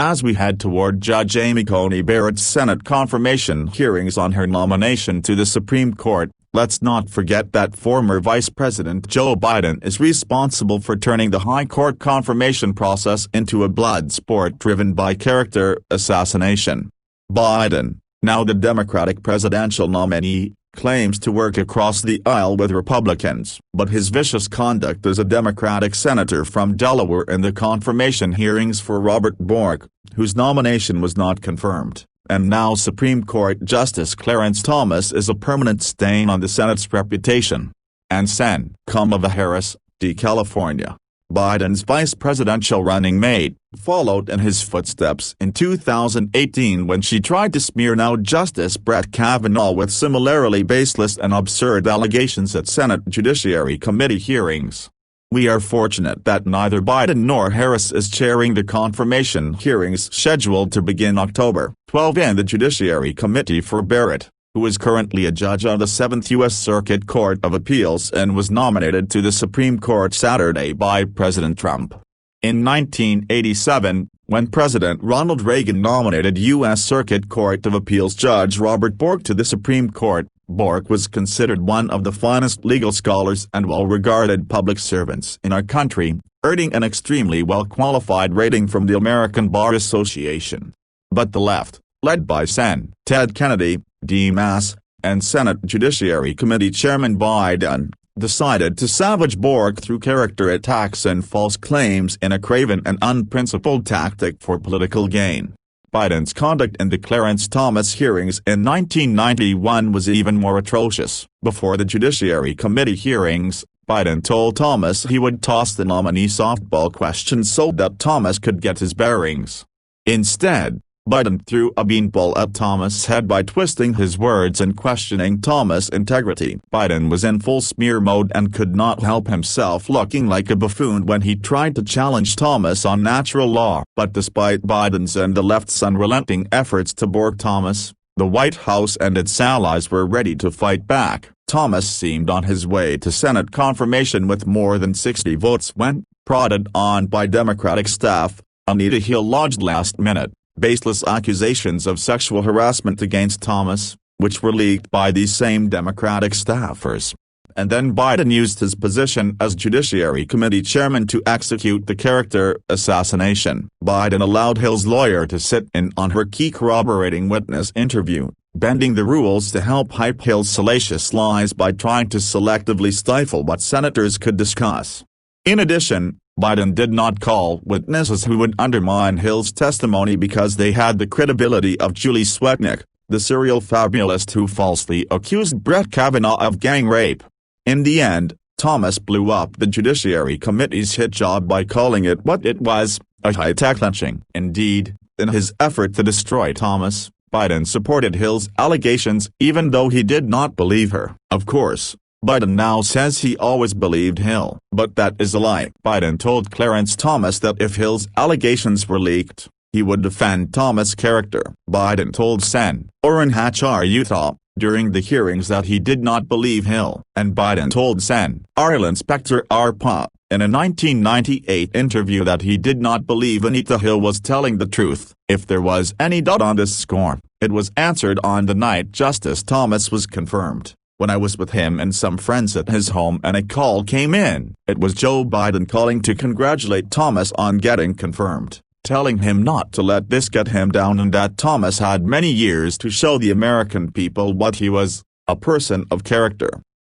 As we head toward Judge Amy Coney Barrett's Senate confirmation hearings on her nomination to the Supreme Court, let's not forget that former Vice President Joe Biden is responsible for turning the High Court confirmation process into a blood sport driven by character assassination. Biden, now the Democratic presidential nominee, claims to work across the aisle with Republicans, but his vicious conduct as a Democratic senator from Delaware in the confirmation hearings for Robert Bork, whose nomination was not confirmed, and now Supreme Court Justice Clarence Thomas, is a permanent stain on the Senate's reputation. And Sen. Kamala Harris, D. California, Biden's vice presidential running mate, followed in his footsteps in 2018 when she tried to smear now Justice Brett Kavanaugh with similarly baseless and absurd allegations at Senate Judiciary Committee hearings. We are fortunate that neither Biden nor Harris is chairing the confirmation hearings scheduled to begin October 12 in the Judiciary Committee for Barrett, who is currently a judge on the 7th U.S. Circuit Court of Appeals and was nominated to the Supreme Court Saturday by President Trump. In 1987, when President Ronald Reagan nominated U.S. Circuit Court of Appeals Judge Robert Bork to the Supreme Court, Bork was considered one of the finest legal scholars and well-regarded public servants in our country, earning an extremely well-qualified rating from the American Bar Association. But the left, led by Sen. Ted Kennedy, D. Mass., and Senate Judiciary Committee Chairman Biden, decided to savage Bork through character attacks and false claims in a craven and unprincipled tactic for political gain. Biden's conduct in the Clarence Thomas hearings in 1991 was even more atrocious. Before the Judiciary Committee hearings, Biden told Thomas he would toss the nominee softball questions so that Thomas could get his bearings. Instead, Biden threw a beanball at Thomas' head by twisting his words and questioning Thomas' integrity. Biden was in full smear mode and could not help himself looking like a buffoon when he tried to challenge Thomas on natural law. But despite Biden's and the left's unrelenting efforts to bork Thomas, the White House and its allies were ready to fight back. Thomas seemed on his way to Senate confirmation with more than 60 votes when, prodded on by Democratic staff, Anita Hill lodged last-minute, baseless accusations of sexual harassment against Thomas, which were leaked by these same Democratic staffers. And then Biden used his position as Judiciary Committee chairman to execute the character assassination. Biden allowed Hill's lawyer to sit in on her key corroborating witness interview, bending the rules to help hype Hill's salacious lies by trying to selectively stifle what senators could discuss. In addition, Biden did not call witnesses who would undermine Hill's testimony because they had the credibility of Julie Swetnick, the serial fabulist who falsely accused Brett Kavanaugh of gang rape. In the end, Thomas blew up the Judiciary Committee's hit job by calling it what it was, a high-tech lynching. Indeed, in his effort to destroy Thomas, Biden supported Hill's allegations even though he did not believe her. Of course, Biden now says he always believed Hill, but that is a lie. Biden told Clarence Thomas that if Hill's allegations were leaked, he would defend Thomas' character. Biden told Sen. Orrin Hatch R. Utah, during the hearings that he did not believe Hill. And Biden told Sen. Arlen Specter Arpa, in a 1998 interview that he did not believe Anita Hill was telling the truth. If there was any doubt on this score, it was answered on the night Justice Thomas was confirmed. When I was with him and some friends at his home and a call came in, it was Joe Biden calling to congratulate Thomas on getting confirmed, telling him not to let this get him down and that Thomas had many years to show the American people what he was, a person of character.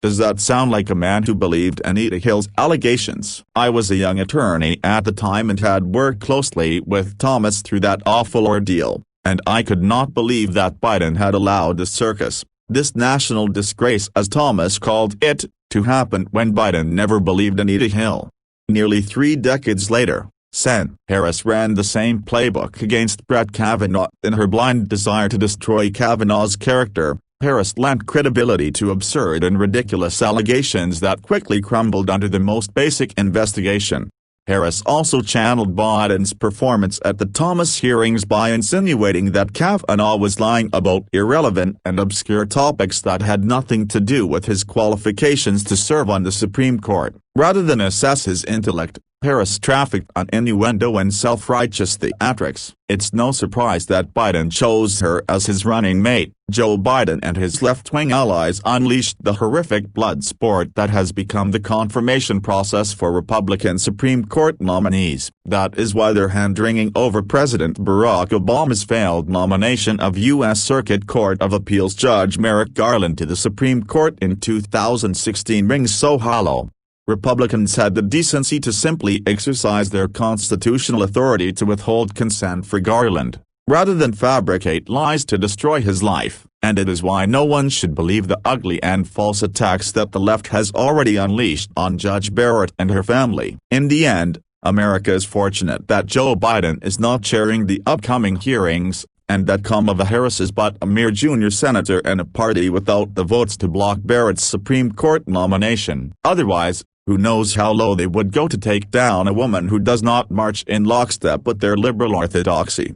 Does that sound like a man who believed Anita Hill's allegations? I was a young attorney at the time and had worked closely with Thomas through that awful ordeal, and I could not believe that Biden had allowed the circus, this national disgrace as Thomas called it, to happen when Biden never believed Anita Hill. Nearly 3 decades later, Sen. Harris ran the same playbook against Brett Kavanaugh. In her blind desire to destroy Kavanaugh's character, Harris lent credibility to absurd and ridiculous allegations that quickly crumbled under the most basic investigation. Harris also channeled Biden's performance at the Thomas hearings by insinuating that Kavanaugh was lying about irrelevant and obscure topics that had nothing to do with his qualifications to serve on the Supreme Court. Rather than assess his intellect, Harris trafficked on innuendo and self-righteous theatrics. It's no surprise that Biden chose her as his running mate. Joe Biden and his left-wing allies unleashed the horrific blood sport that has become the confirmation process for Republican Supreme Court nominees. That is why they're hand-wringing over President Barack Obama's failed nomination of U.S. Circuit Court of Appeals Judge Merrick Garland to the Supreme Court in 2016 rings so hollow. Republicans had the decency to simply exercise their constitutional authority to withhold consent for Garland, rather than fabricate lies to destroy his life, and it is why no one should believe the ugly and false attacks that the left has already unleashed on Judge Barrett and her family. In the end, America is fortunate that Joe Biden is not chairing the upcoming hearings, and that Kamala Harris is but a mere junior senator and a party without the votes to block Barrett's Supreme Court nomination. Otherwise, who knows how low they would go to take down a woman who does not march in lockstep with their liberal orthodoxy.